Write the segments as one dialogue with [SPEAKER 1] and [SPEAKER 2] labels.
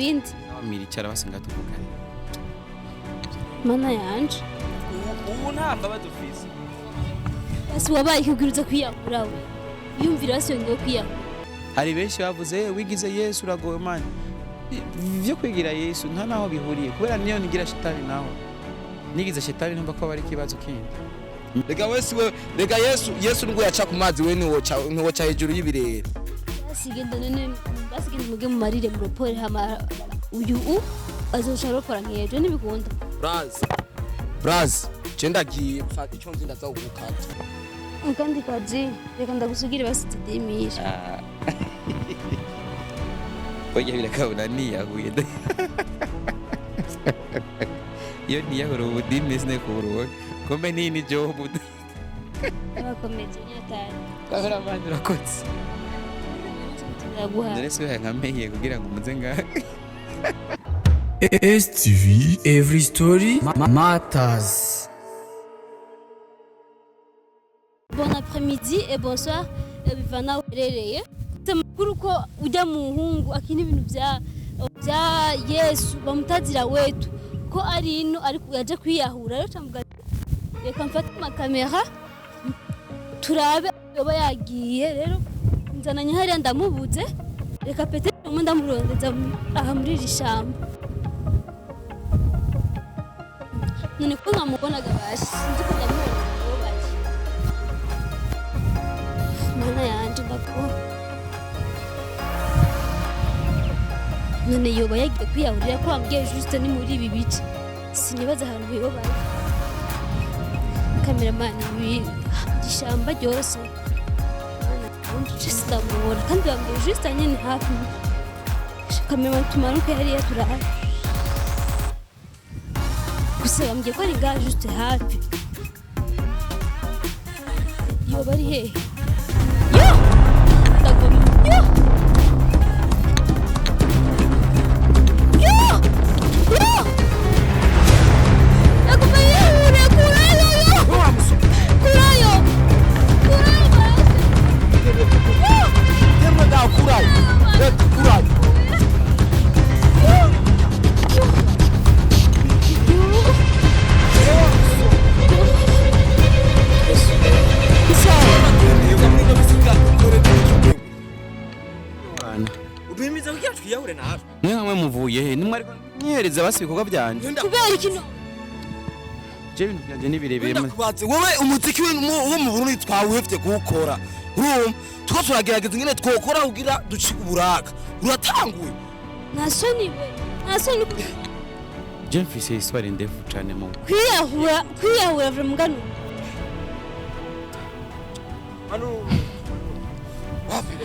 [SPEAKER 1] bindi
[SPEAKER 2] miricara basenga tuvugane
[SPEAKER 1] mana yanje
[SPEAKER 3] ubu ntamba badufise
[SPEAKER 1] basi wabaye kuguriza kwiyahura we yumvira basongeye kwiyahura
[SPEAKER 2] hari benshi bavuze wigize Yesu uragowe man byo kwigira Yesu nta naho bihuriye kubera niyo nigira shitani naho nigize shitani numva ko bari kibazo kindi
[SPEAKER 3] rega wese we rega Yesu ngo yaca ku mazi we niwo ca hejuru y'ibirere
[SPEAKER 1] basigenda none basigenda muge mu marire mu ropore hama uyu azoshara ropora nkejo nibikunda
[SPEAKER 3] Braz cenda giye gufata ico nzinda za gukata
[SPEAKER 1] kandi kaji reka ndagusugire basitidimisha
[SPEAKER 2] oye birakabona niyahuye iyo niyahura ubudimi sine kuburuwe kombe nini jobu
[SPEAKER 1] abakomeje nyatari
[SPEAKER 2] kahora abandi rakotse ndetse yankamenye kugira ngo muze ngaha
[SPEAKER 4] STV Every Story Matters.
[SPEAKER 1] Bon après-midi et bonsoir bivana urereye makuru ko ujya mu hungu akina ibintu bya Yesu bamutazira Wetu ko ari ino ariko yaje kwiyahura rero cambuga reka mfate amakamera turabe yoba yagiye rero nzananye hariya ndamubuze reka pete mu ndamurondeza aha muri rishamba none ko nkamubonaga bashi sinzi ko ndamubona aho bashi mana yanje ndako none yoba yagiye kwiyahurira ko ambwiye juste ni muri ibi bice sinibaza ahantu yoba bari cameraman ishamba ryose ndamubona kandi bambwiye juste nyene hafi cameraman tumanuke hariya turaha gusa bambwiye ko ari ngaha juste hafi yoba ari hehe yo ndagoma yo
[SPEAKER 3] ubimiza kugira twiyahure nawe
[SPEAKER 2] ni hamwe muvuye ni mwari nyihereza basi bikorwa byanje
[SPEAKER 1] kubera ikino
[SPEAKER 2] je ibintu byanje ni birebire
[SPEAKER 3] ndakubatse wowe umuziki wo mu Burundi twawuhevye kuwukora tuko turagerageza ingene twokora kugira ducike uburaka uratanguye
[SPEAKER 1] nasoni
[SPEAKER 2] je mfise histoire ndefu cyane mu
[SPEAKER 1] kwiyahura vre mugano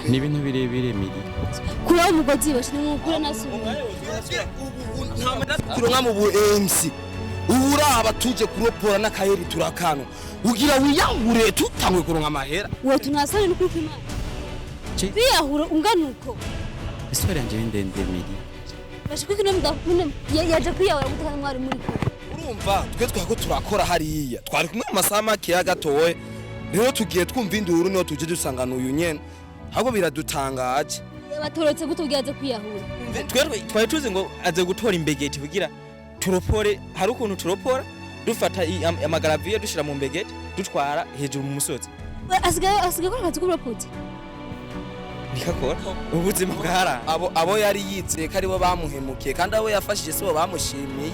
[SPEAKER 2] ni ibintu birebire miri
[SPEAKER 1] kura umugozi bashini mukura nasoni
[SPEAKER 3] kuronka mu MC uraba tuje kuropora n'akayeri turakano ugira wiyangure tutangwe kuronka amahera
[SPEAKER 1] we tunasoni n'ukuri kw'Imana kwiyahura unganuko
[SPEAKER 2] histoire yanje ndende miri
[SPEAKER 1] bashikwe kino mudakune yaje kwiyahura gutanga mwari muri ko
[SPEAKER 3] urumva twe twako turakora hariya twari kumwe mu masaha make ya gatowe rero tugiye twumva induru niho tuje dusangana uyu nyene ahubwo biradutangaje
[SPEAKER 1] batoretse gutubwiza kwiyahura
[SPEAKER 5] twari tuzi ngo aze gutora imbegeti kugira turopore hari ukuntu turopora dufata amagaraviye dushira mu mbegeti dutwara hejuru mu musozi
[SPEAKER 1] asigaye ko akazi kuropoti
[SPEAKER 5] nikakora ubuzima bwara
[SPEAKER 3] abo yari yitse ko aribo bamuhemukiye kandi abo yafashije sibo bamushimiye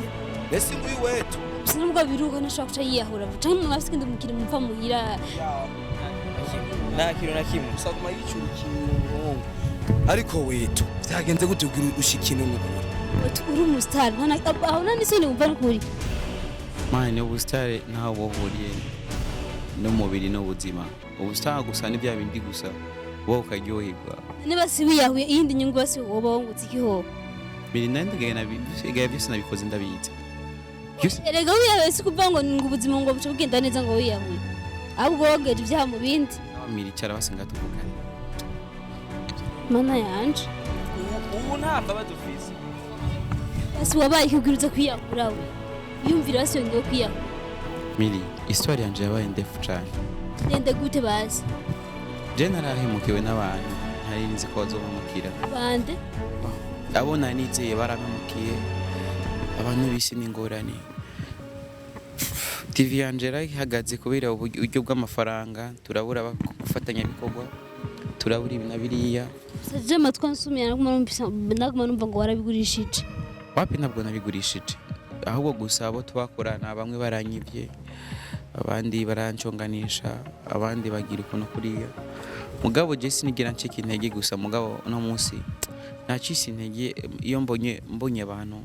[SPEAKER 3] mbese nguyu Wetu
[SPEAKER 1] sinubwo biruka nashaka kuca yiyahura cyangwa mwasikinde mukire mupfa muhira
[SPEAKER 5] nta kintu na kimwe
[SPEAKER 3] usaguma yicura ikintu ariko Wetu byagenze gute ugira ushikino n'ukuri
[SPEAKER 1] uri umustar aho nani sone umva n'ukuri
[SPEAKER 2] mane ubustare ntaho bohuriye n'umubiri n'ubuzima ubustar gusa ni bya bindi gusa wowe ukaryoherwa
[SPEAKER 1] niba si wiyahuye iyindi nyungu basi woba wungutse ikiho
[SPEAKER 2] miri nandagaye nabisigaye byose nabikoze ndabizi
[SPEAKER 1] erega wiyahuye si kuvuga ngo ubuzima ngo buce bugenda neza ngo wiyahuye ahubwo wogeje ibyaha mu bindi
[SPEAKER 2] miricara basenga tuvugane
[SPEAKER 1] mana yanje
[SPEAKER 5] ubu ntamba badufise
[SPEAKER 1] basi wabaye kuguriza kwiyahura we yumvira basongeye kwiyahura
[SPEAKER 2] miri histoire yanje yabaye ndefu cyane
[SPEAKER 1] ndende gute basi
[SPEAKER 2] je narahemukiwe n'abantu ntari nzi ko bazomukira
[SPEAKER 1] bande
[SPEAKER 2] abo nanizeye baramemukiye, abantu bisi n'ingorane. TV yanje ihagaze kubera uburyo bw'amafaranga, turabura gufatanya ibikorwa, turabura ibi na biriya.
[SPEAKER 1] Saje amatwi ansumira naguma numva ngo warabigurishije.
[SPEAKER 2] Wapi ntabwo nabigurishije, ahubwo gusa abo twakorana bamwe baranyivye, abandi baranconganisha, abandi bagira ukuntu kuriya. Mugabo je sinigira ncika intege gusa, mugabo no munsi nacisi intege iyo mbonye abantu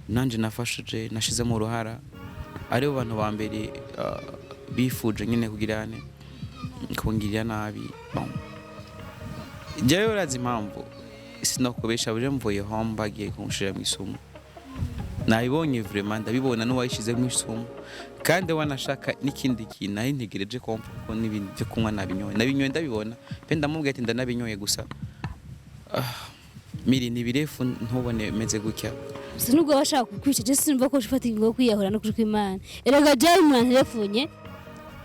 [SPEAKER 2] nanje nafashije nashizemo uruhara, aribo bantu ba mbere bifuje nyine kugirane kungirira nabi. Jewe urazi impamvu sinakubesha buje mvuye home bagiye kumushira mu isumo, nabibonye vraiment ndabibona n'uwayishize mu isumo, kandi wanashaka n'ikindi kintu nari ntegereje ko n'ibintu byo kunywa nabinyoye ndabibona pe ndamubwiye ati ndanabinyoye gusa miri ni birefu ntubone meze gutya.
[SPEAKER 1] Sinubwo bashaka kukwica, je sinumva ko ufata ingo kwiyahura no kujuka Imana. Erega jari umuntu telefonye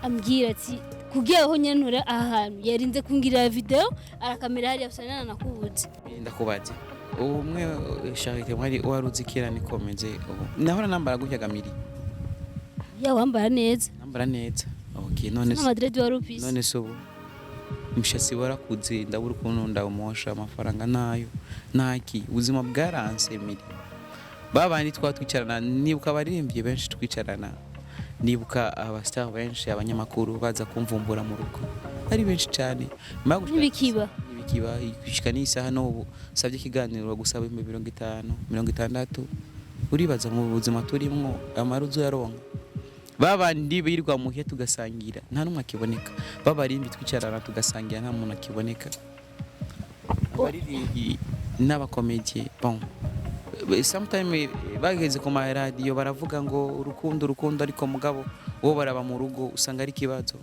[SPEAKER 1] ambwira ati kugiyeho nyenura ahantu yarinze kungira video arakamera hari afsanana nakubuze.
[SPEAKER 2] Ndakubaze umwe Charite mwari waruzikira ni komeze ubu nahora nambara gutya gamiri
[SPEAKER 1] ya wambara neza,
[SPEAKER 2] nambara neza. Okay, none
[SPEAKER 1] na Madrid warupisi,
[SPEAKER 2] none so umushatsi warakuze, ndabura ukuntu ndawumosha, amafaranga nayo naki, ubuzima bwaranse miri. Babandi twatwicarana, nibuka abaririmbye benshi twicarana, nibuka abastar benshi, abanyamakuru baza kumvumbura mu rugo ari benshi cyane.
[SPEAKER 1] Nibikiba
[SPEAKER 2] gushika n'isaha no savye ikiganiro gusaba 50 60 uribaza mu buzima turimwo amaruzo yaronka. Babandi birirwa muhe tugasangira nta numwe akiboneka, babarimbi twicarana tugasangira nta muntu akiboneka. Baririmbyi n'abakomedie bon sometimes bageze ku ma radio baravuga ngo urukundo ariko mugabo wo baraba mu rugo usanga ari kibazo.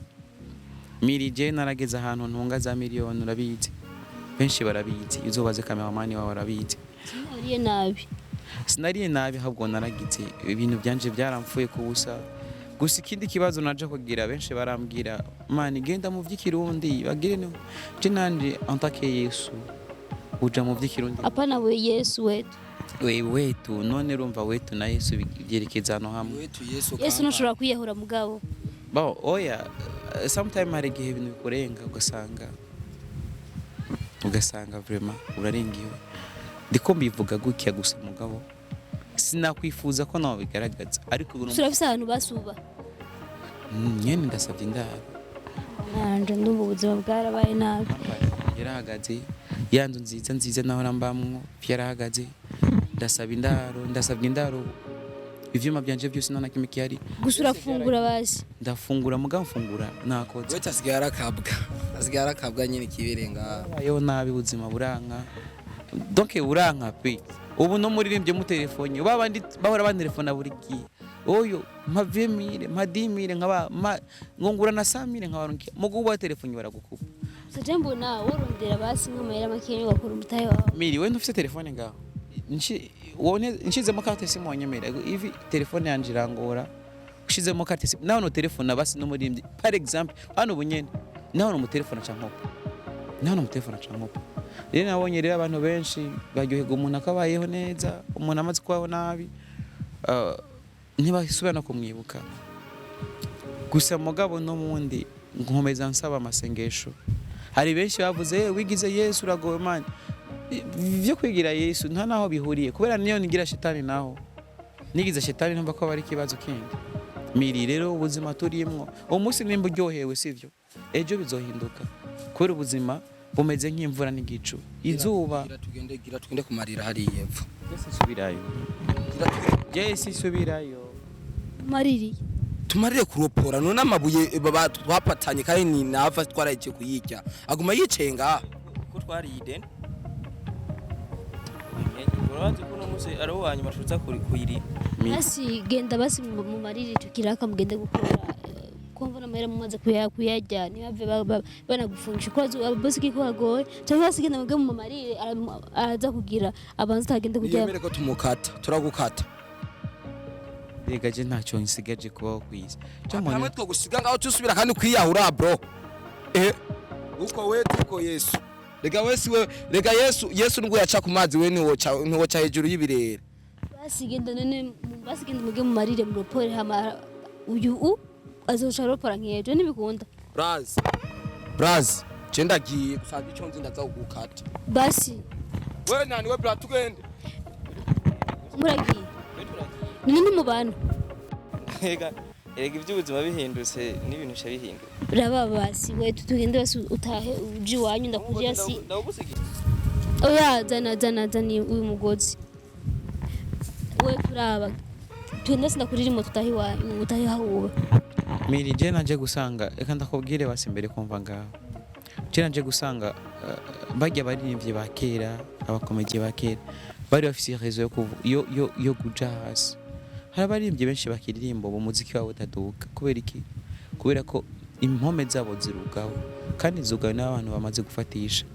[SPEAKER 2] Mirije narageze ahantu ntunga za miliyoni urabizi, benshi barabizi, uzobaze kameramani wawe barabizi. Sinariye nabi ahubwo naragize ibintu byanje byaramfuye kubusa. Gusa ikindi kibazo naje kugira, benshi barambwira mani genda mu vy'ikirundi bagire no je nanje antake Yesu uja mu vy'ikirundi.
[SPEAKER 1] Apana we Yesu wetu.
[SPEAKER 2] Wetu none urumva Wetu na Yesu byerekeza no hamwe.
[SPEAKER 1] Yesu nashobora kwiyahura mugabo.
[SPEAKER 2] Ba oya sometimes hari gihe ibintu bikurenga ugasanga vraiment urarengiwe. Ndiko mbivuga gutya gusa mugabo sinakwifuza ko nawe bigaragaza, ariko
[SPEAKER 1] turafise abantu basuba
[SPEAKER 2] nyene ndasabye indaro
[SPEAKER 1] nanje ndumva ubuzima bwarabaye nabi.
[SPEAKER 2] Yarahagaze yanzu nziza naho rambamwo yarahagaze, ndasabye indaro ivyuma byanje byose nana kimwe kihari.
[SPEAKER 1] Gusura fungura basi
[SPEAKER 2] ndafungura mugabo mfungura nakoze
[SPEAKER 3] Wetu asigaye arakabwa nyine kibirenga
[SPEAKER 2] yo nabi ubuzima buranka, donc uranka pe. Ubu no muririmbye mu telefone babandi bahora bantelefona buri gihe, oyo mpa 20000 mpa 10000 nkaba ngongura na 100000 nkabaronke mugubu wa telefone baragukupa.
[SPEAKER 1] Saje mbona worondera basi nk'amayera makenye gakora umutahe wawe.
[SPEAKER 2] Miri we ntufite telefone ngaho nshizemo carte SIM wanyemera ivi telefone yanje irangora, ushizemo carte SIM naho no telefone basi no muririmbye par exemple hano bunyene naho no mu telefone cankopa, rero nabonye rero abantu benshi baryohega umuntu akabayeho neza, umuntu amaze kwaho nabi ntibasubira no kumwibuka. Gusa mugabo no mundi nkomeza nsaba amasengesho. Hari benshi bavuze wigize Yesu uragowe man, byo kwigira Yesu nta naho bihuriye, kubera niyo nigira shetani naho nigize shetani ntumva ko bari kibazo kindi. Miri rero ubuzima turimwo umunsi nimba uryohewe sivyo ejo bizohinduka, kubera ubuzima bumeze nk'imvura n'igicu, izuba
[SPEAKER 3] tugende kumarira hari yepfo.
[SPEAKER 2] Jesi subirayo
[SPEAKER 1] Mariri
[SPEAKER 3] tumarire kuropora none amabuye twapatanye kandi ni nava twaraje kuyirya aguma yicenga
[SPEAKER 5] ko twaride urabanze kuno muze ari wanyu mashutsa kuyiri
[SPEAKER 1] basi genda basi mu mariri tukiraka mugende gukora kumva namera mumaze kuyajya ntibave banagufungisha ko basi kiko hagoye cyangwa basi genda mu mariri araza kugira abanza tagende kujya
[SPEAKER 3] yemere ko tumukata turagukata.
[SPEAKER 2] Rega je ntacyo nsigaje kubaho kwiza
[SPEAKER 3] hamwe twogusiga ngaho tusubira kandi kwiyahura bro uko Wetu uko Yesu rega Yesu nubwo yaca ku mazi we ntiwoca hejuru y'ibirere.
[SPEAKER 1] basigenda none basigenda muge mu marire mu ropore hama uyu azoca ropora nkejo nibikunda
[SPEAKER 3] Braz cenda giye gusanga ico nzi ndaza kugukata
[SPEAKER 1] basi
[SPEAKER 3] we nani we bra tugende
[SPEAKER 1] muragiye nini mu bantu
[SPEAKER 5] Ega iby'ubuzima bihindutse n'ibintu sha bihinduka.
[SPEAKER 1] raba basi we tugende basi utahe uji wanyu ndakujya si
[SPEAKER 5] Ndawubusigiye.
[SPEAKER 1] oya zana uyu mugozi we turaba tugende sindakuririmo tutahi wanyu utahi hawo
[SPEAKER 2] Miri je naje gusanga eka ndakubwire basi imbere kumva ngaho. Je naje gusanga bajya baririmbye ba kera abakomeye ba kera bari bafise rezo yo kuja hasi. Hari abaririmbye benshi bakiririmba ubu muziki wabo utaduka kubera iki? Kubera ko impome zabo zirugaho kandi zugawe n'abantu bamaze gufatisha.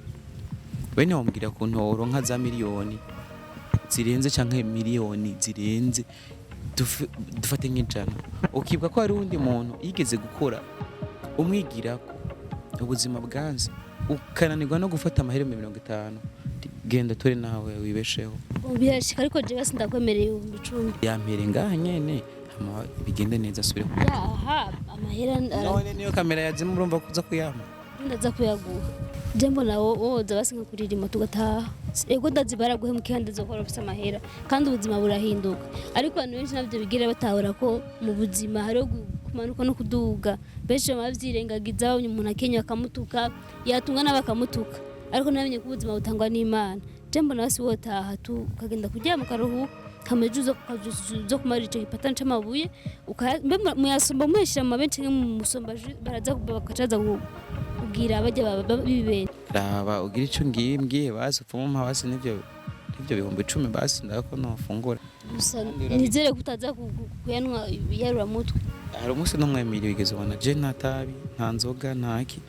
[SPEAKER 2] Bene bambwira ku ntoro nka za miliyoni zirenze canke miliyoni zirenze dufate nk'ijana ukibwa ko hari undi muntu yigeze gukora umwigirako ubuzima bwanze ukananirwa no gufata amahera 50 genda tore nawe wibesheho
[SPEAKER 1] birashika ariko je basi ndakwemereye 10
[SPEAKER 2] yampere ngaha nyene hama bigende neza asubire
[SPEAKER 1] yaha amahera
[SPEAKER 2] none niyo kamera yazima urumva kuza kuyama
[SPEAKER 1] ndaza kuyaguha Jembo nawo woza basinga kuririma tugataha ego ndazibara guhemukiye ndazokora bafite amahera kandi ubuzima burahinduka ariko abantu benshi navyo bigira batahora ko mu buzima hari kumanuka no kuduga benshi bamavyirengagiza umuntu akenya akamutuka yatunga n'abakamutuka ariko namenye ko ubuzima butangwa n'Imana Jembo nasi wotaha tu kagenda kuryama karuhu kamejuzo zo kumara ico gipatana c'amabuye muyasomba mweshira mu benshi nk'umusomba baraza bakacaza ubwira bajya bibene
[SPEAKER 2] raba ugira ico ngiye basi upfuma hasi nivyo bihumbi 10 basi ndako nofungura
[SPEAKER 1] gusa nizere kutaza kuyanwa yarura mutwe
[SPEAKER 2] hari umunsi n'umwemiri wigeze ubona je ntatabi nta nzoga ntaki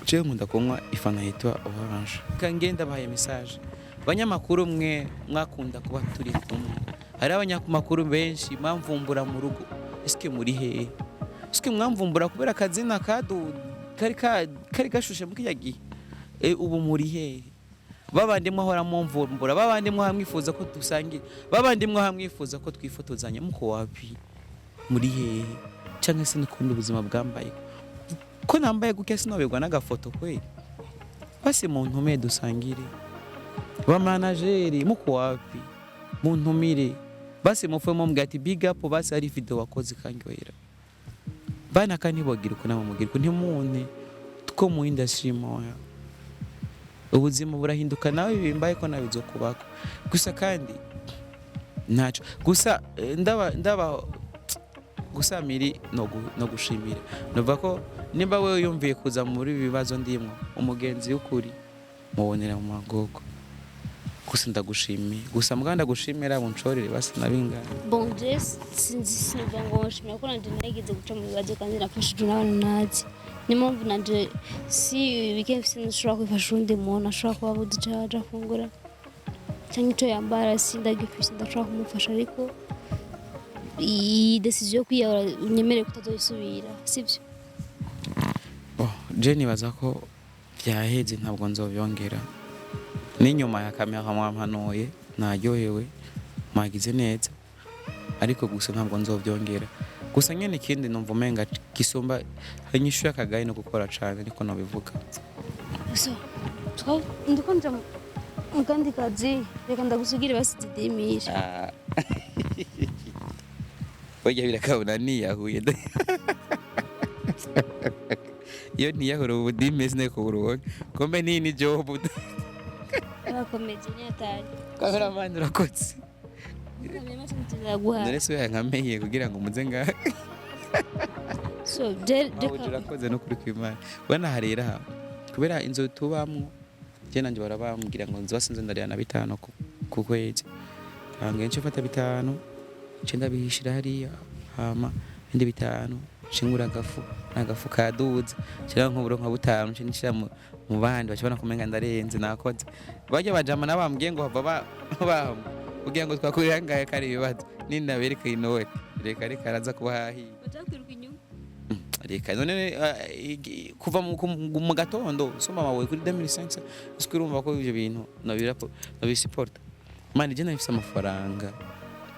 [SPEAKER 2] je nkunda kunywa ifana yitwa orange kangenda bahaye message banyamakuru mwe mwakunda kuba turi kumwe hari abanyamakuru benshi mwamvumbura mu rugo eske muri hehe eske mwamvumbura kubera kazina kadu kari gashushe mukiyagiye ubu muri hehe babandi mwahora mumvumbura babandi mwahamwifuza ko dusangira babandi mwahamwifuza ko twifotozanya muko wapi muri hehe canke se n'ukundi ubuzima bwambaye ko nambaye gukya sinoberwa n'agafoto kwe basi mu ntume dusangire ba manageri muko wapi mu ntumire basi mufwe mumbwira ati big up basi ari video wakoze kanyohera bana kanibogira uko namugira ntimune two mu industry moya ubuzima burahinduka nawe bimbaye ko nabizokubako gusa kandi naco gusa ndaba gusa Miri no gushimira nova ko nimba wewe yumviye kuza muri bibazo ndimwe umugenzi ukuri mubonera mu magoko gusa ndagushimiye gusa muganda gushimira buncorere basi nabingana
[SPEAKER 1] bon Jess sinzi ngo nshimira ko nanje nagize guca mu bibazo kandi nafashije n'abantu nazi ni mpamvu nanje si weekend sinshobora kwifasha undi muntu ashobora kuba budicaje afungura cyangwa icyo yambara sindagifise ndashobora kumufasha ariko iyi decision kwiyahura unyemereye kutazoyisubira sibyo
[SPEAKER 2] Jenny baza ko byaheze ntabwo nzobyongera n'inyuma ya kamera mwampanuye naryohewe mwagize neza ariko gusa ntabwo nzobyongera gusa nyene ikindi numva umenga kisomba hanyishu yakagaye no gukora cyane ariko no bivuga
[SPEAKER 1] so ndiko nja mugandi kazi reka ndagusugire basidimisha
[SPEAKER 2] Oya birakabona niyahuye iyo niyahura ubudime sineko buruwoga kombe nini job
[SPEAKER 1] abakomeje nyatari
[SPEAKER 2] kamera man urakotse Ndereso yankameye kugira ngo muze ngaha
[SPEAKER 1] so
[SPEAKER 2] urakoze no kuri kwimana bana harera kubera inzo tubamwo je nanje barabambwira ngo nzi basinze ndariya na 5 ku kwezi kange nce fata 5 cenda bihishira hariya hama indi 5 shingura agafu kaduza cyangwa nk'uburo nka 5 nshira mu bandi bacibana kumenga ndarenze nakoze bajya bajama nabambwiye ngo baba kugira ngo twakurira ngaye kari bibazo ninda bereka inowe reka araza kuba hahi
[SPEAKER 1] batakwiruka inyuma
[SPEAKER 2] reka none kuva mu gatondo soma amabuye kuri 2005 usko urumva ko ivyo bintu nabisiporta mani je nafise amafaranga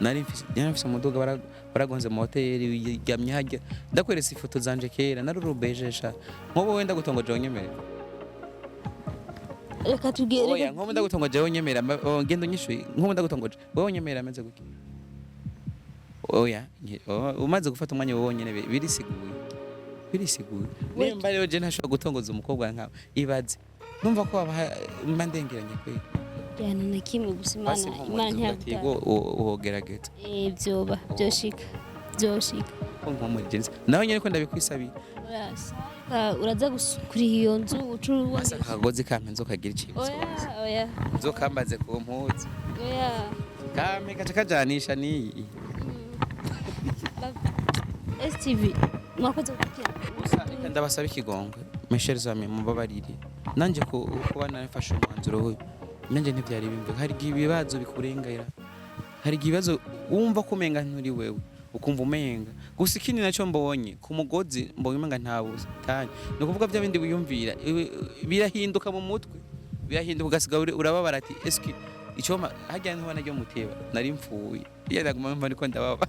[SPEAKER 2] nari mfise umuduga baragonze mu hoteli yamye hajya ndakweretse ifoto zanje kera narurubejesha nkobo wenda gutongoje wonyemera
[SPEAKER 1] reka tugere
[SPEAKER 2] oya nkobo ndagutongoje wonyemera ngendo nyishuye nkobo ndagutongoje wowe wonyemera ameze guki oya umaze gufata umwanya wonyene birisiguye nimba rero je ntashobora gutongoza umukobwa nkawe ibaze numva ko mba ndengeranye kwe
[SPEAKER 1] yana na kimwe gusa imana ntiyaguta
[SPEAKER 2] uhogerageza
[SPEAKER 1] vyoba byoshika
[SPEAKER 2] nko muri jenzi nawe nyene ko ndabikwisabira
[SPEAKER 1] uraza kuri iyo nzu ucuruza
[SPEAKER 2] asa kagozi kampe nzokagira ikibazo
[SPEAKER 1] oya
[SPEAKER 2] nzokambaze ku mpuzu
[SPEAKER 1] oya
[SPEAKER 2] kame gace kajanisha niyi
[SPEAKER 1] STV mwakoze gukira
[SPEAKER 2] reka ndabasaba ikigongwe Michel Zame mubabarire nanje kuba nafashe umwanzuro we nanje ntivyari bimve hari ibibazo bikurengera hari ibibazo wumva kumenga nturi wewe ukumva umenga gusa ikindi naco mbonye ku mugozi mbonye umenga ntabuze tanye no kuvuga bya bindi wiyumvira birahinduka mu mutwe birahinduka ugasiga urababara ati eski icoma hajya ntubona ryo muteba nari mfuye yadaguma mva niko ndababa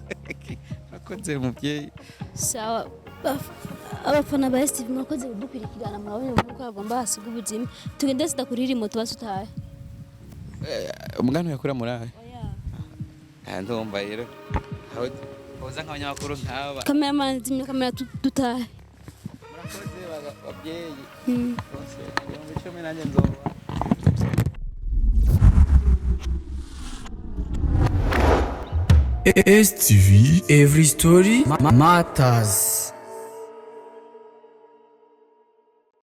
[SPEAKER 2] nakoze muvyeyi
[SPEAKER 1] sawa abafana ba STV mwakoze gukurikirana mwabonye uko agomba hasiga ubuzima tugende sidakurira moto basutaye
[SPEAKER 2] umugano yakura murahe ndumva rero hoza nk'abanyamakuru nk'aba
[SPEAKER 1] cameraman zimya kamera dutahe
[SPEAKER 2] murakoze babyeyi bose icumi nanjye nzoba
[SPEAKER 4] STV, every story matters.